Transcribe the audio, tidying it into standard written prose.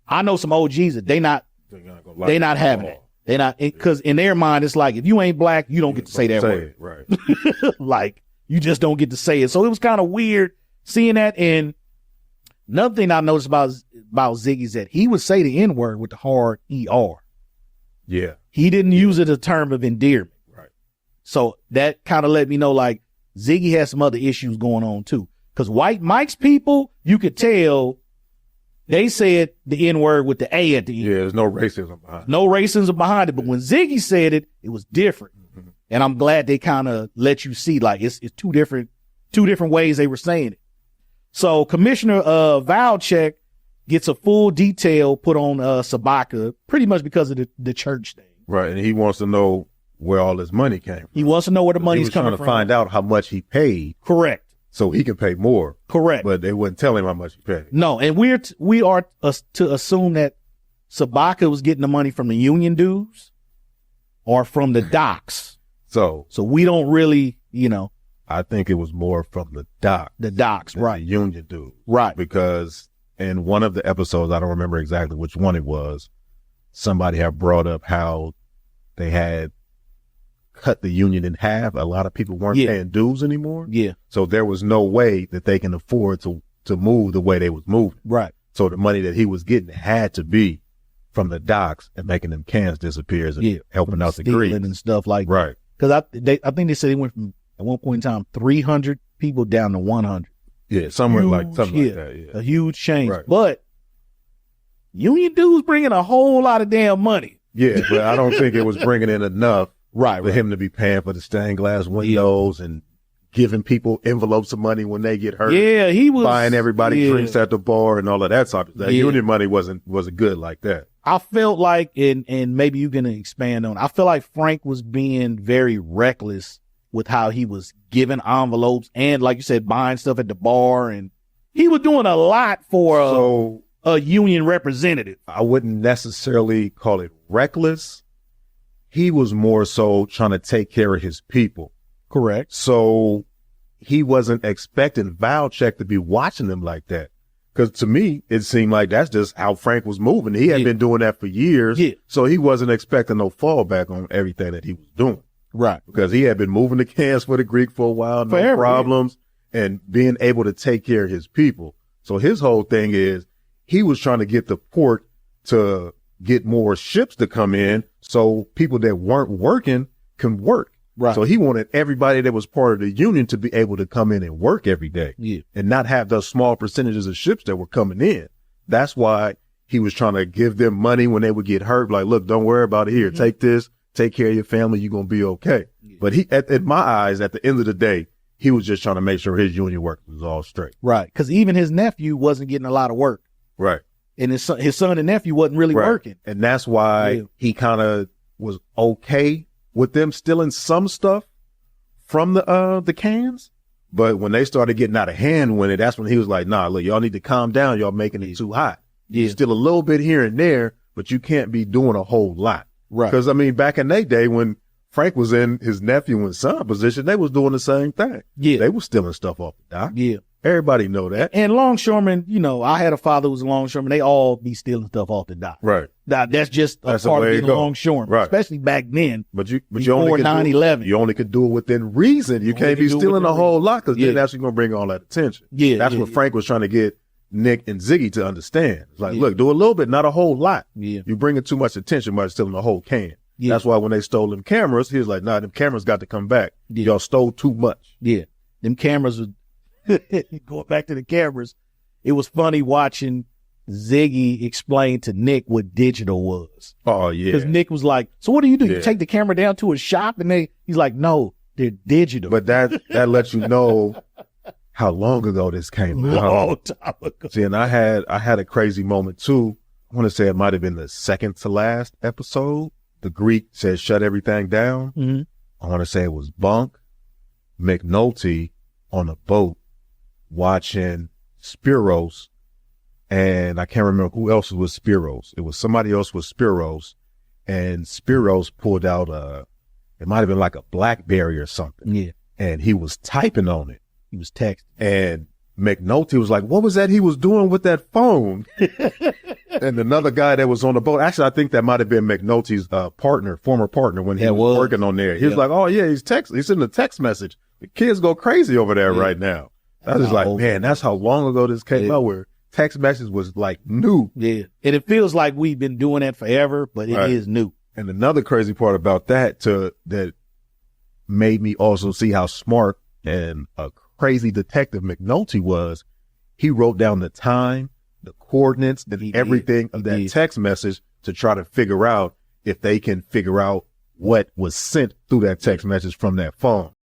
I know some OGs that they not having it. They not, because in their mind it's like, if you ain't black, you don't get to say that word. Right. Like, you just don't get to say it. So it was kind of weird seeing that. And another thing I noticed about Ziggy is that he would say the N-word with the hard ER. Yeah. He didn't use it as a term of endearment. Right. So that kind of let me know, like, Ziggy has some other issues going on too. Because White Mike's people, you could tell they said the N-word with the A at the end. Yeah, there's no racism behind it. No racism behind it. But when Ziggy said it, it was different. Mm-hmm. And I'm glad they kind of let you see, like, it's two different ways they were saying it. So Commissioner Valchek gets a full detail put on Sobotka, pretty much because of the church thing. Right, and he wants to know where all this money came from. He wants to know where the money's coming from. He was trying to find out how much he paid. Correct. So he can pay more. Correct. But they wouldn't tell him how much he paid. No, and we are to assume that Sobotka was getting the money from the union dues or from the docks. So we don't really, I think it was more from the docks. The docks, right. The union dues. Right. Because in one of the episodes, I don't remember exactly which one it was, somebody had brought up how they had cut the union in half. A lot of people weren't paying dues anymore. Yeah. So there was no way that they can afford to move the way they was moving. Right. So the money that he was getting had to be from the docks and making them cans disappear and helping out the Greeks and stuff like that. Right. Because I think they said it went from, at one point in time, 300 people down to 100. Yeah, something like that. Yeah. A huge change. Right. But union dudes bringing a whole lot of damn money. Yeah, but I don't think it was bringing in enough for him to be paying for the stained glass windows and giving people envelopes of money when they get hurt. Yeah, he was buying everybody drinks at the bar and all of that sort of stuff. Union money wasn't good like that. I felt like, and maybe you can expand on it, I feel like Frank was being very reckless with how he was giving envelopes and, like you said, buying stuff at the bar, and he was doing a lot for a union representative. I wouldn't necessarily call it reckless. He was more so trying to take care of his people. Correct. So he wasn't expecting Valchek to be watching him like that. Because to me, it seemed like that's just how Frank was moving. He had been doing that for years. Yeah. So he wasn't expecting no fallback on everything that he was doing. Right. Because he had been moving the cans for the Greek for a while, no problems, and being able to take care of his people. So his whole thing is he was trying to get the port to get more ships to come in so people that weren't working can work. Right. So he wanted everybody that was part of the union to be able to come in and work every day and not have those small percentages of ships that were coming in. That's why he was trying to give them money when they would get hurt. Like, look, don't worry about it here. Mm-hmm. Take this, take care of your family. You're going to be okay. Yeah. But in my eyes, at the end of the day, he was just trying to make sure his union work was all straight. Right. Because even his nephew wasn't getting a lot of work. Right. And his son and nephew wasn't really working. And that's why he kind of was okay with them stealing some stuff from the cans. But when they started getting out of hand with it, that's when he was like, nah, look, y'all need to calm down. Y'all making it too hot. Yeah. Still a little bit here and there, but you can't be doing a whole lot. Right. Because, I mean, back in their day when Frank was in his nephew and son position, they was doing the same thing. Yeah. They was stealing stuff off the dock. Yeah. Everybody know that. And longshoremen, I had a father who was a longshoreman. They all be stealing stuff off the dock. Right. That's just a part of being a longshoreman, right. Especially back then. But you only could 9/11. You only could do it within reason. You can't be stealing a whole lot because then that's going to bring all that attention. Yeah. That's what Frank was trying to get Nick and Ziggy to understand. It's like, look, do a little bit, not a whole lot. Yeah. You're bringing too much attention by stealing a whole can. Yeah. That's why when they stole them cameras, he was like, nah, them cameras got to come back. Yeah. Y'all stole too much. Yeah. Them cameras were going back to the cameras. It was funny watching Ziggy explain to Nick what digital was. Oh, yeah. Because Nick was like, so what do? You take the camera down to a shop and he's like, no, they're digital. But that lets you know how long ago this came out. Long time ago. See, and I had a crazy moment too. I want to say it might have been the second to last episode. The Greek said, shut everything down. Mm-hmm. I want to say it was Bunk, McNulty on a boat watching Spiros. And I can't remember who else was Spiros. It was somebody else with Spiros. And Spiros pulled out it might have been like a BlackBerry or something. Yeah. And he was typing on it. He was texting. And McNulty was like, what was that he was doing with that phone? And another guy that was on the boat, actually, I think that might have been McNulty's former partner when he was working on there. He was like, oh yeah, he's sending a text message. The kids go crazy over there right now. I was like, man, that's how long ago this came out, where text message was like new. Yeah. And it feels like we've been doing that forever, but it is new. And another crazy part about that that made me also see how smart and a crazy detective McNulty was, he wrote down the time, the coordinates, and everything of that text message to try to figure out if they can figure out what was sent through that text message from that phone.